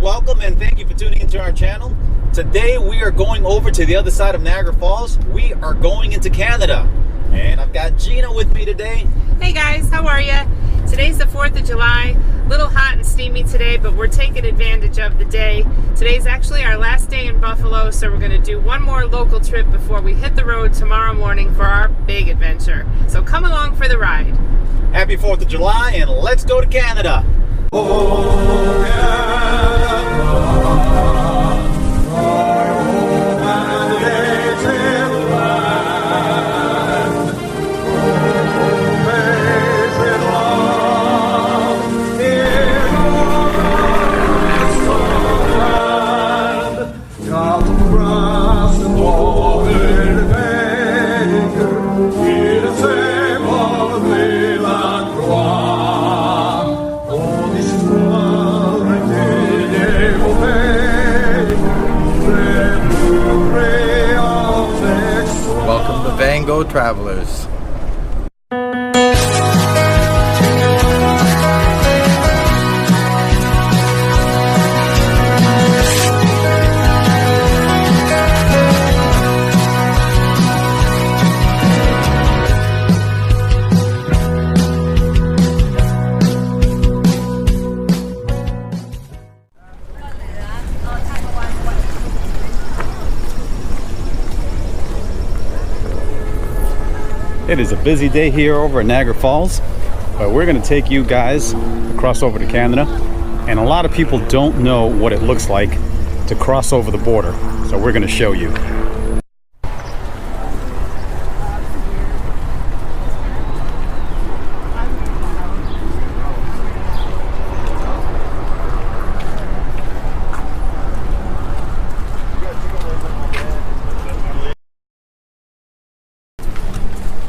welcome and thank you for tuning into our channel. Today we are going over to the other side of Niagara Falls. We are going into Canada, and I've got Gina with me today. Hey guys, how are you? Today's the 4th of July. A little hot and steamy today, but we're taking advantage of the day. Today's actually our last day in Buffalo, so we're going to do one more local trip before we hit the road tomorrow morning for our big adventure. So come along for the ride. Happy 4th of July, and let's go to Canada. Oh, travelers. It is a busy day here over at Niagara Falls, but we're going to take you guys across over to Canada, and a lot of people don't know what it looks like to cross over the border, so we're going to show you.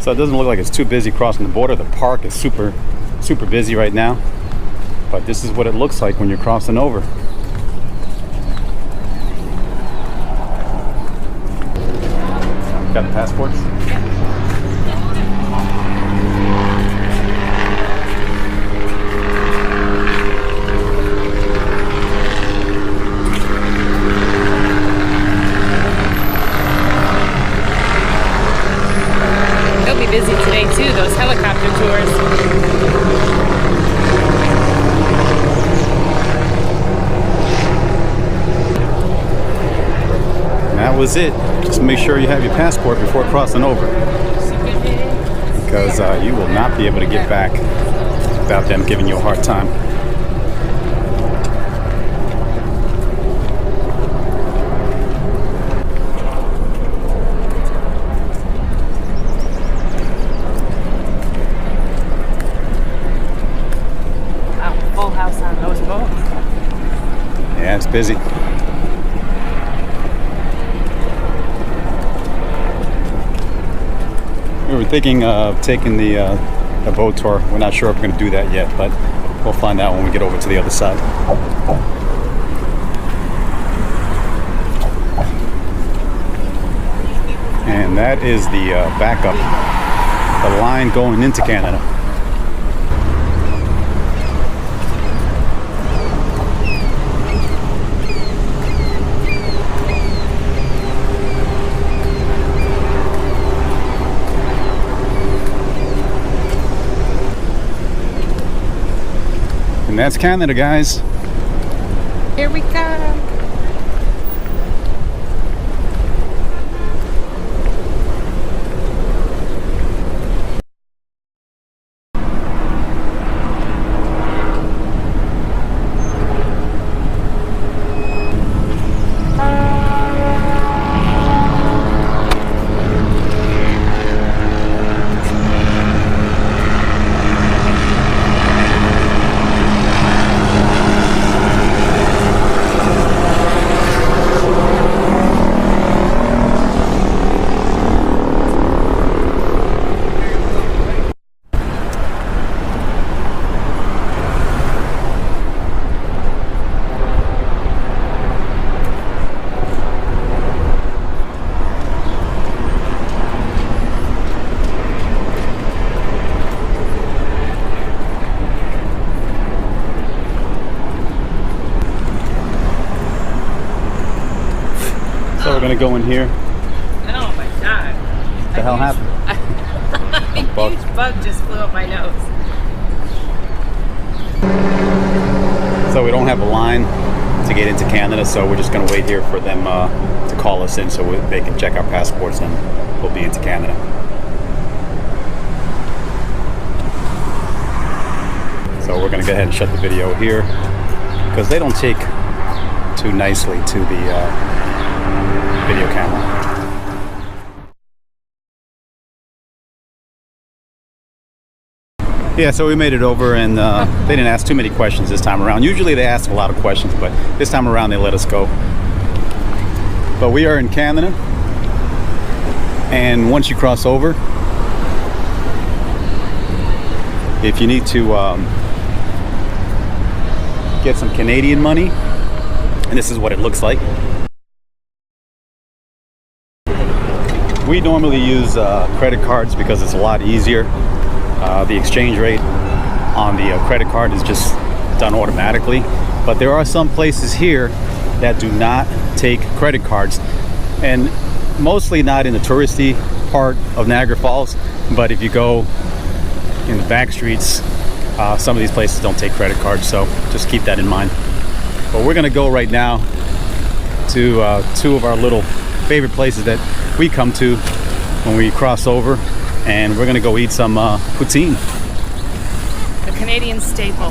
So it doesn't look like it's too busy crossing the border. The park is super busy right now, but this is what it looks like when you're crossing over. Got the passports? Busy today too, those helicopter tours. And that was it. Just make sure you have your passport before crossing over, because you will not be able to get back without them giving you a hard time. Yeah, it's busy. We were thinking of taking the boat tour. We're not sure if we're going to do that yet, but we'll find out when we get over to the other side. And that is the backup, the line going into Canada. And that's Canada, guys. Here we come. gonna go in here. Oh my god. What the hell happened? A bug. huge bug just flew up my nose. So we don't have a line to get into Canada, so we're just gonna wait here for them to call us in so they can check our passports and we'll be into Canada. So we're gonna go ahead and shut the video here because they don't take too nicely to the video camera. Yeah, so we made it over and they didn't ask too many questions this time around. Usually they ask a lot of questions, but this time around they let us go. But we are in Canada, and once you cross over, if you need to get some Canadian money, and this is what it looks like. We normally use credit cards because it's a lot easier. The exchange rate on the credit card is just done automatically, but there are some places here that do not take credit cards, and mostly not in the touristy part of Niagara Falls, but if you go in the back streets, some of these places don't take credit cards, so just keep that in mind. But we're gonna go right now to two of our little favorite places that we come to when we cross over, and we're gonna go eat some poutine. The Canadian staple.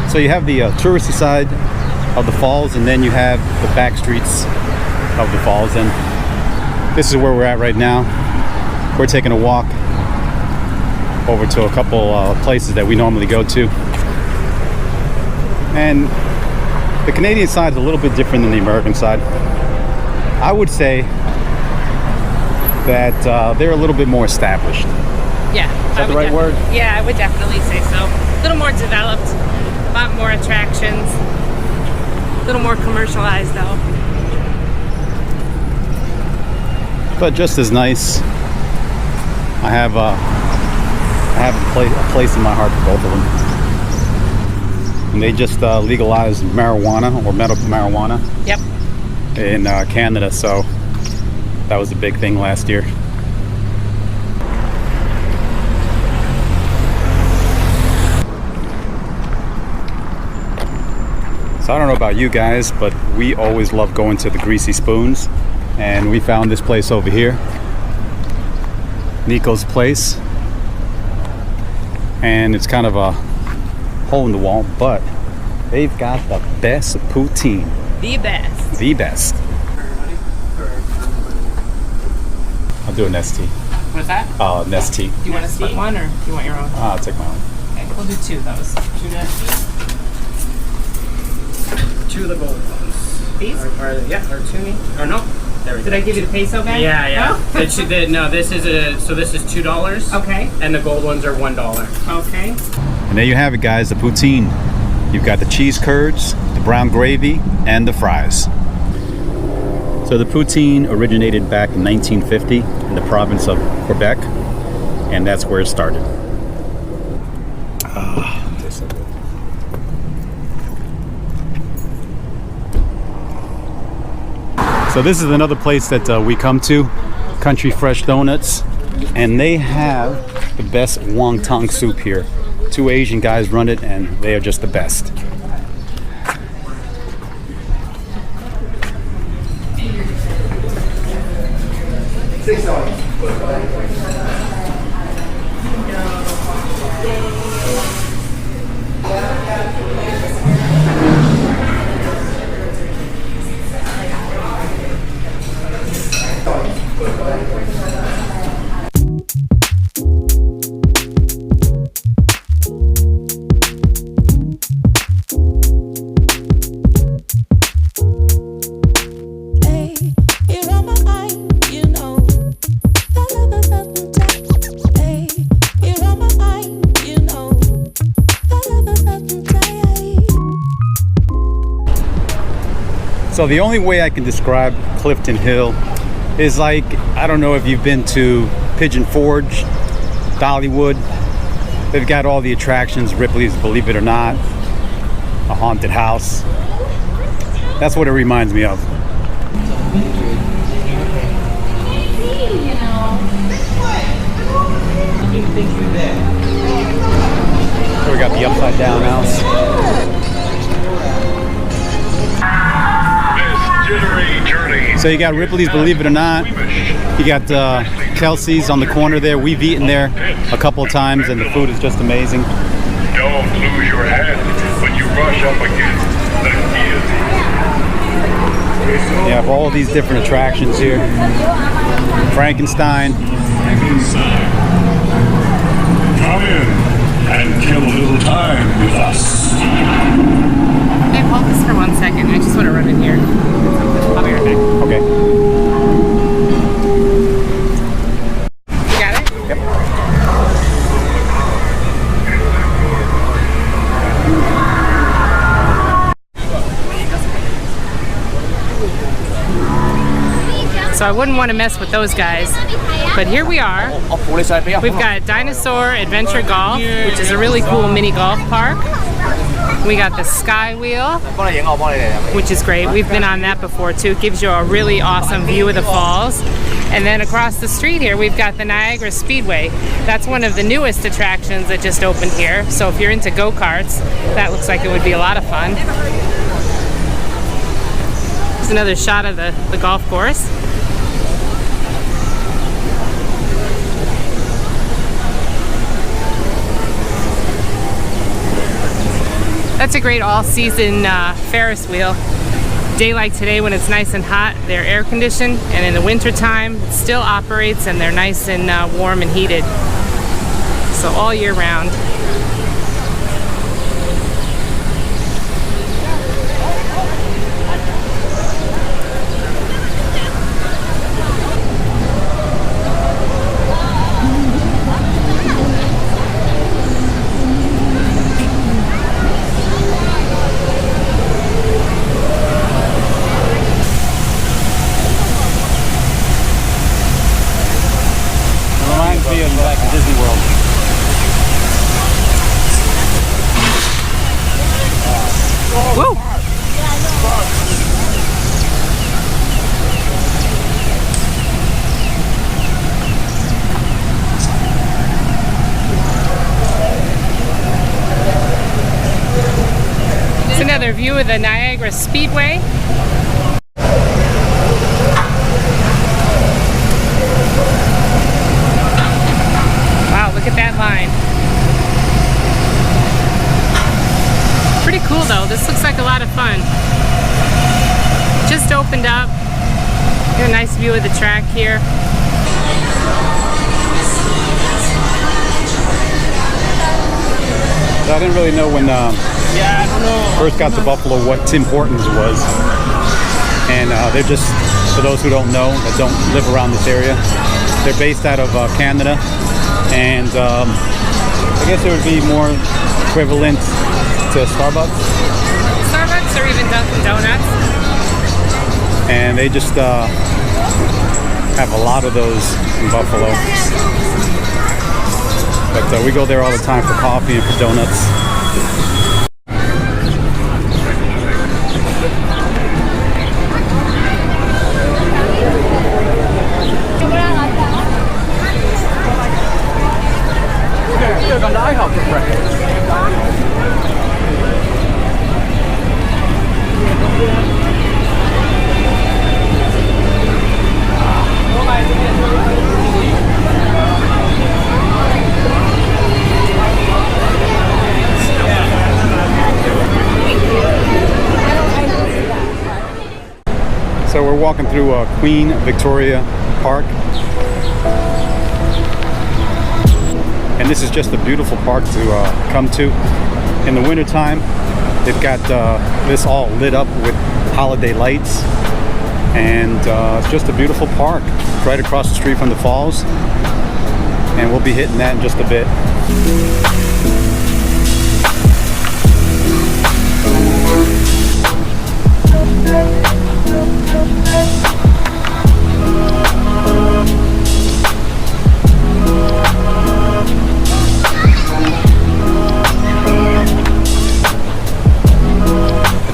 So you have the touristy side of the falls, and then you have the back streets of the falls, and this is where we're at right now. We're taking a walk over to a couple places that we normally go to, and the Canadian side is a little bit different than the American side. I would say that they're a little bit more established. Yeah. Is that the right word? Yeah, I would definitely say so. A little more developed, a lot more attractions, a little more commercialized though. But just as nice. I have a place in my heart for both of them. And they just legalized marijuana, or medical marijuana. Yep. In Canada, so that was a big thing last year. So I don't know about you guys, but we always love going to the Greasy Spoons, and we found this place over here, Nico's Place, and it's kind of a hole in the wall, but they've got the best poutine. The best. The best. I'll do an ST. What's that? An ST. Do you want to split one, or do you want your own? I'll take my own. Okay, we'll do two of those. Two nesties. Two of the gold ones. These? Or two me. Or no. There we go. Did I give you the peso bag? Yeah, yeah. Oh? No, this is $2. Okay. And the gold ones are $1. Okay. And there you have it, guys, the poutine. You've got the cheese curds, the brown gravy, and the fries. So the poutine originated back in 1950 in the province of Quebec, and that's where it started. Tastes so good. So this is another place that we come to, Country Fresh Donuts, and they have the best wonton soup here. Two Asian guys run it, and they are just the best. So the only way I can describe Clifton Hill is like, I don't know if you've been to Pigeon Forge, Dollywood. They've got all the attractions, Ripley's Believe It or Not, a haunted house. That's what it reminds me of. So we got the upside down house. So you got Ripley's Believe It or Not. You got Kelsey's on the corner there. We've eaten there a couple of times and the food is just amazing. Don't lose your head when you rush up against the guillotine. You have all these different attractions here. Frankenstein. Come in and kill a little time with us. Hey, hold this for 1 second. I just want to run in here. I'll be right back. Okay. You got it? Yep. So I wouldn't want to mess with those guys, but here we are. We've got Dinosaur Adventure Golf, which is a really cool mini golf park. We got the Sky Wheel, which is great. We've been on that before too. It gives you a really awesome view of the falls. And then across the street here, we've got the Niagara Speedway. That's one of the newest attractions that just opened here. So if you're into go-karts, that looks like it would be a lot of fun. Here's another shot of the golf course. That's a great all-season Ferris wheel. Day like today when it's nice and hot, they're air conditioned, and in the winter time it still operates and they're nice and warm and heated. So all year round. Back in Disney World. Woo! It's another view of the Niagara Speedway. Look at that line. Pretty cool though. This looks like a lot of fun. Just opened up. Get a nice view of the track here. So I didn't really know when first got to Buffalo what Tim Hortons was. And they're just, for those who don't know, that don't live around this area, they're based out of Canada. And I guess it would be more equivalent to Starbucks. Starbucks or even Dunkin' Donuts. And they just have a lot of those in Buffalo. But we go there all the time for coffee and for donuts. So we're walking through Queen Victoria Park. And this is just a beautiful park to come to. In the wintertime, they've got this all lit up with holiday lights. And it's just a beautiful park right across the street from the falls. And we'll be hitting that in just a bit.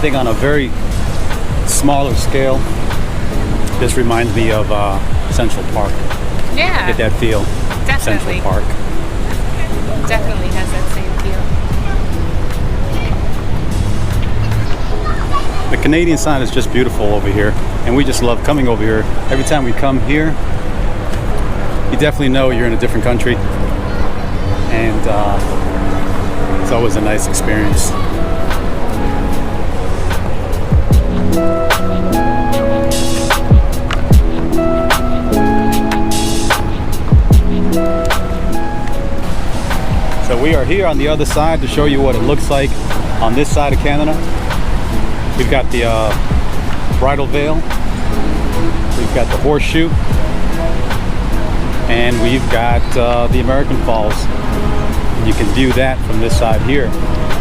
think on a very smaller scale, this reminds me of Central Park. Yeah. Get that feel. Definitely. Central Park. Definitely has that same feel. The Canadian side is just beautiful over here, and we just love coming over here. Every time we come here, you definitely know you're in a different country, and it's always a nice experience. So we are here on the other side to show you what it looks like on this side of Canada. We've got the bridal veil, we've got the horseshoe, and we've got the American Falls. You can view that from this side here.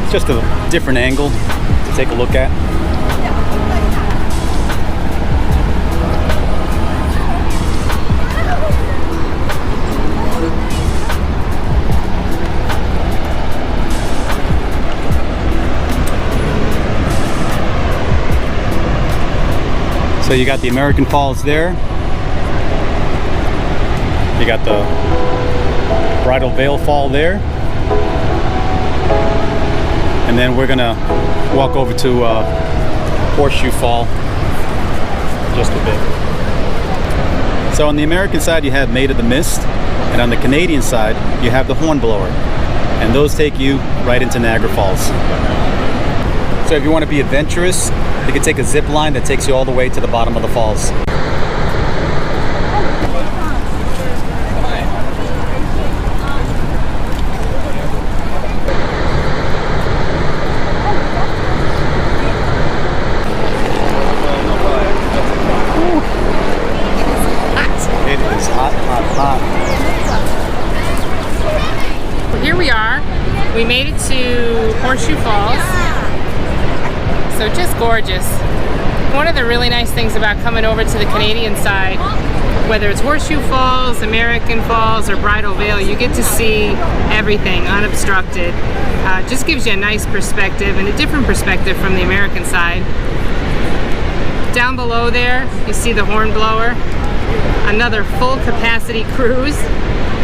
It's just a different angle to take a look at. So you got the American Falls there. You got the Bridal Veil Fall there. And then we're gonna walk over to Horseshoe Fall just a bit. So on the American side you have Maid of the Mist, and on the Canadian side you have the Hornblower. And those take you right into Niagara Falls. So if you want to be adventurous, you can take a zip line that takes you all the way to the bottom of the falls. It is hot, hot, hot. Well, here we are. We made it to Horseshoe Falls. So just gorgeous. One of the really nice things about coming over to the Canadian side, whether it's Horseshoe Falls, American Falls, or Bridal Veil, you get to see everything unobstructed. Just gives you a nice perspective and a different perspective from the American side. Down below there, you see the Hornblower. Another full capacity cruise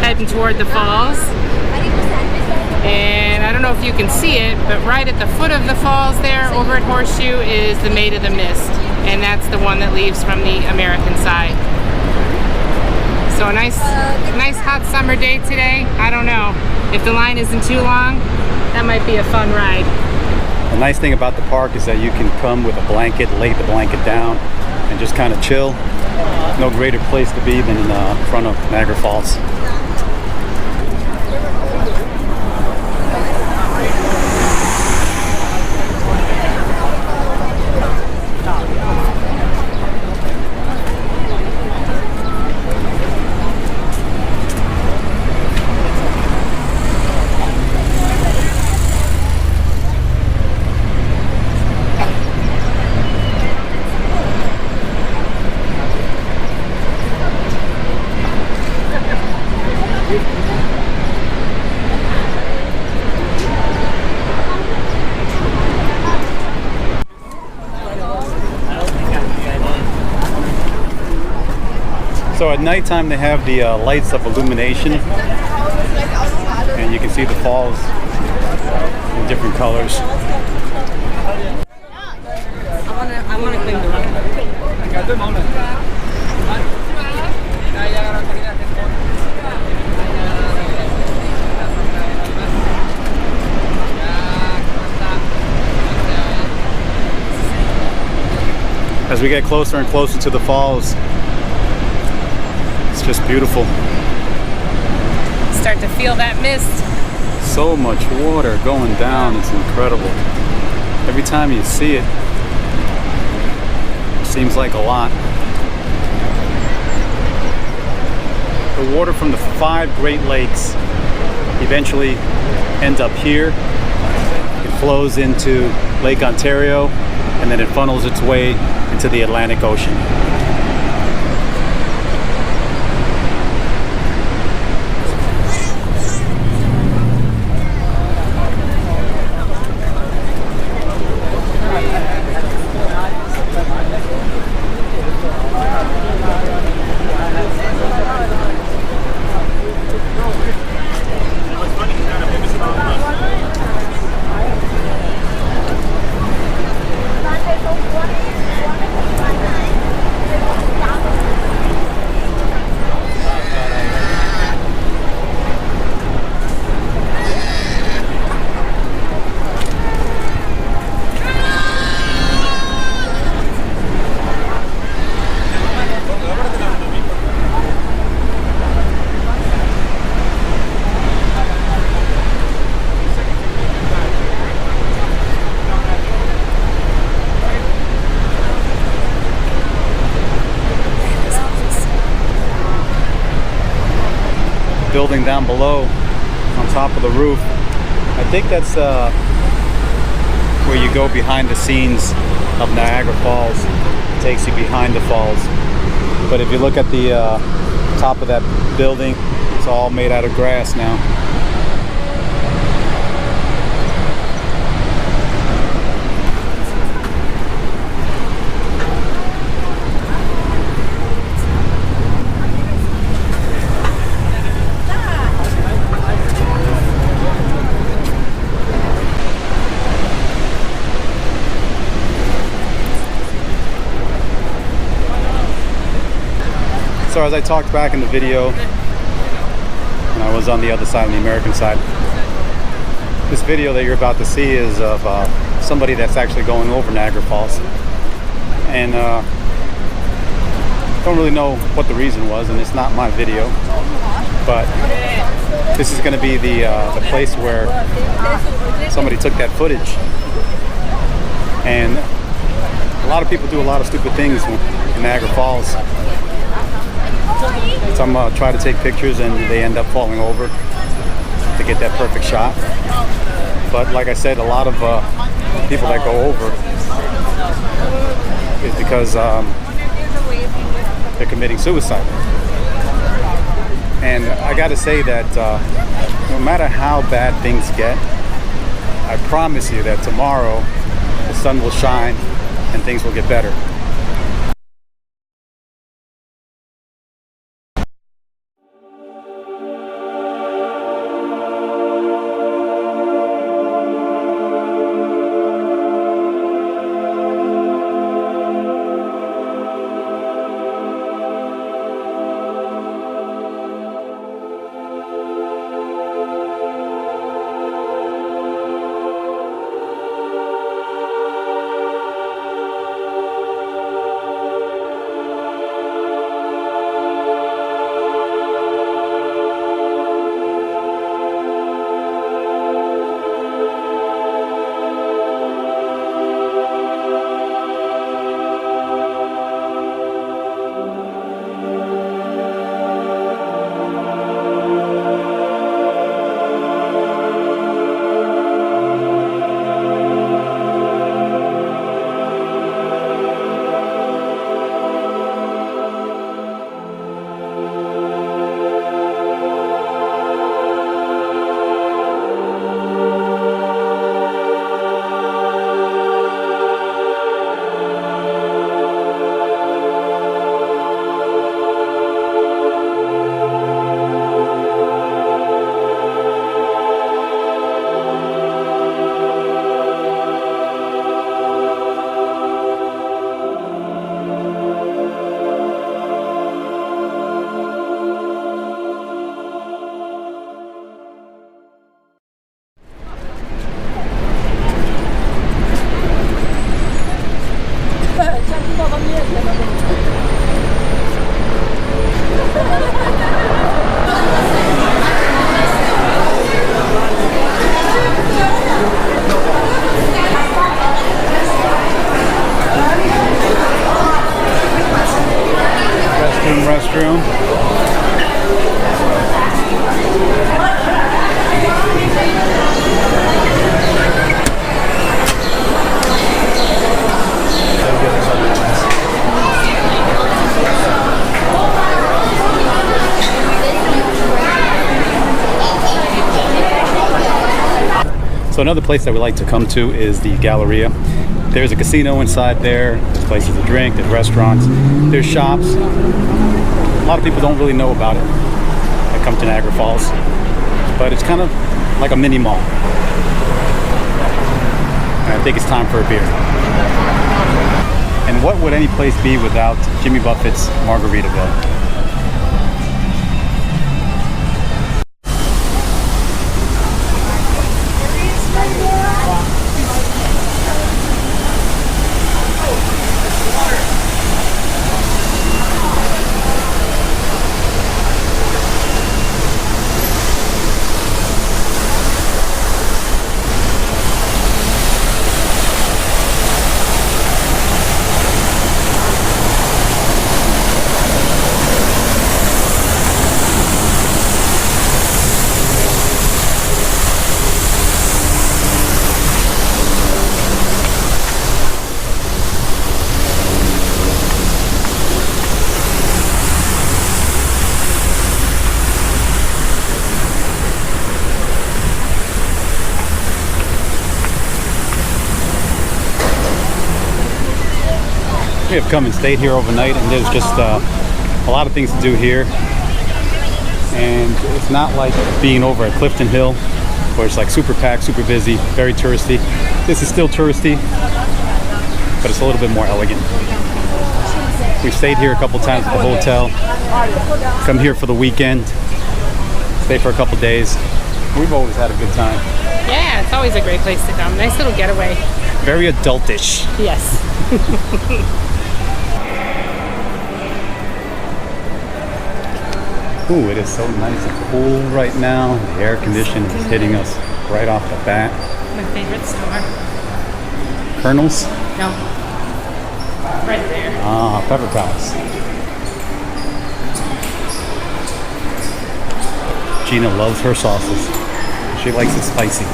heading toward the falls. And I don't know if you can see it, but right at the foot of the falls there, over at Horseshoe, is the Maid of the Mist. And that's the one that leaves from the American side. So a nice hot summer day today. I don't know. If the line isn't too long, that might be a fun ride. The nice thing about the park is that you can come with a blanket, lay the blanket down, and just kind of chill. No greater place to be than in front of Niagara Falls. So at nighttime they have the lights of illumination, and you can see the falls in different colors. I want to clean the room. As we get closer and closer to the falls, it's just beautiful. Start to feel that mist. So much water going down, it's incredible. Every time you see it, it seems like a lot. The water from the 5 Great Lakes eventually ends up here. It flows into Lake Ontario, and then it funnels its way into the Atlantic Ocean. building down below on top of the roof. I think that's where you go behind the scenes of Niagara Falls. It takes you behind the falls. But if you look at the top of that building, it's all made out of grass now. So as I talked back in the video, when I was on the other side, on the American side, this video that you're about to see is of somebody that's actually going over Niagara Falls. And don't really know what the reason was, and it's not my video, but this is going to be the place where somebody took that footage. And a lot of people do a lot of stupid things in Niagara Falls. Some try to take pictures and they end up falling over to get that perfect shot. But like I said, a lot of people that go over is because they're committing suicide. And I gotta say that no matter how bad things get, I promise you that tomorrow the sun will shine and things will get better. Restroom. So another place that we like to come to is the Galleria. There's a casino inside there, there's places to drink, there's restaurants, there's shops. A lot of people don't really know about it that come to Niagara Falls, but it's kind of like a mini mall. And I think it's time for a beer. And what would any place be without Jimmy Buffett's Margaritaville? We have come and stayed here overnight, and there's just a lot of things to do here. And it's not like being over at Clifton Hill, where it's like super packed, super busy, very touristy. This is still touristy, but it's a little bit more elegant. We've stayed here a couple times at the hotel. Come here for the weekend, stay for a couple days. We've always had a good time. Yeah, it's always a great place to come. Nice little getaway. Very adultish. Yes. Ooh, it is so nice and cool right now. The air conditioning is hitting us right off the bat. My favorite store. Colonel's? No. Right there. Ah, Pepper Palace. Gina loves her sauces. She likes it spicy.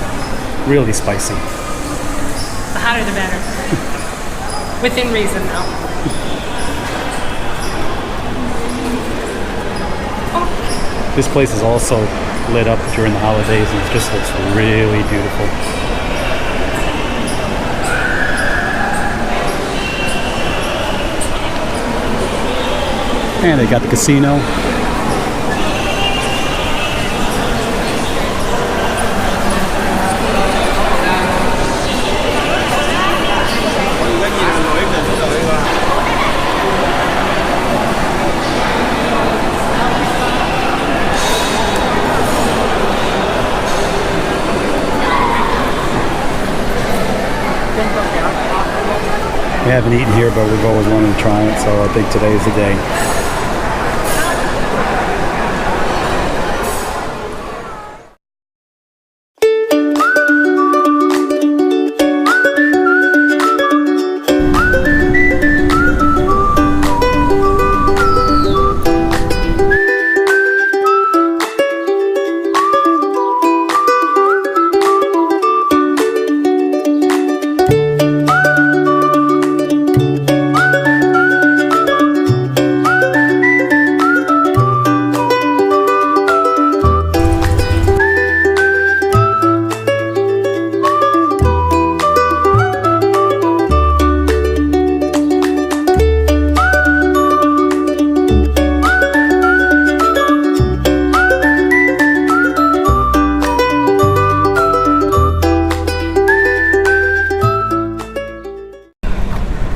Really spicy. The hotter the better. Within reason, though. This place is also lit up during the holidays, and it just looks really beautiful. And they got the casino. We haven't eaten here, but we've always wanted to try it, so I think today is the day.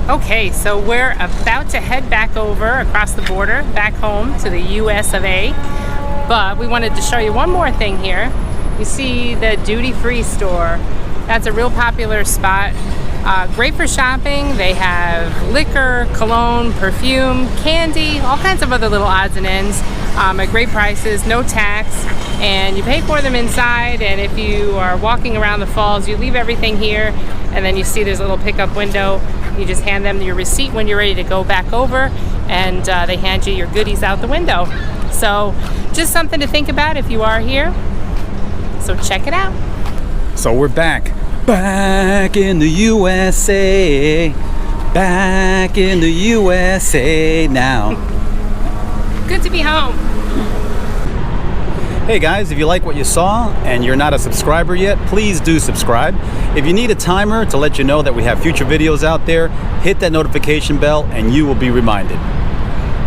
Okay, so we're about to head back over across the border, back home to the US of A. But we wanted to show you one more thing here. You see the duty-free store. That's a real popular spot. Great for shopping. They have liquor, cologne, perfume, candy, all kinds of other little odds and ends at great prices, no tax, and you pay for them inside. And if you are walking around the falls, you leave everything here, and then you see there's a little pickup window. You just hand them your receipt when you're ready to go back over, and they hand you your goodies out the window. So just something to think about if you are here. So check it out. So we're back in the USA, back in the USA now. Good to be home. Hey guys, if you like what you saw and you're not a subscriber yet, please do subscribe. If you need a timer to let you know that we have future videos out there, hit that notification bell and you will be reminded.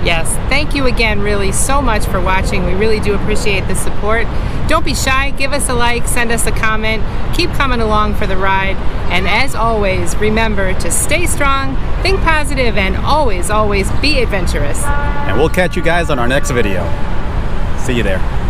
Yes, thank you again really so much for watching. We really do appreciate the support. Don't be shy, give us a like, send us a comment, keep coming along for the ride, and as always, remember to stay strong, think positive, and always, always be adventurous. And we'll catch you guys on our next video. See you there.